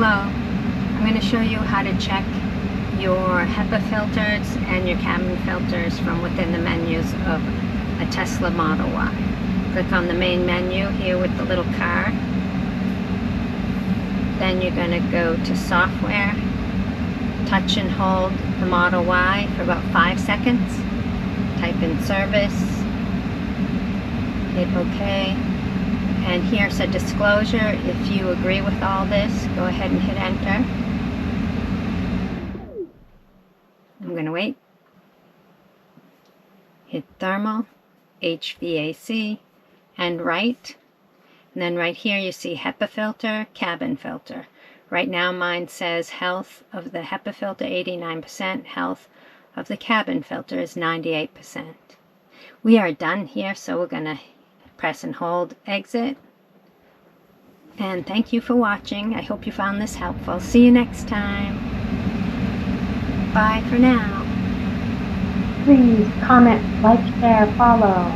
Hello, I'm going to show you how to check your Hepa filters and your cabin filters from within the menus of a Tesla Model Y. Click on the main menu here with the little car. Then you're going to go to Software, touch and hold the Model Y for about 5 seconds. Type in Service, hit OK. And here's a disclosure. If you agree with all this, go ahead and hit enter. I'm going to wait. Hit thermal, HVAC, and right. And then right here you see HEPA filter, cabin filter. Right now mine says health of the HEPA filter 89%, health of the cabin filter is 98%. We are done here, so we're going to press and hold exit. And thank you for watching. I hope you found this helpful. See you next time. Bye for now. Please comment, like, share, follow.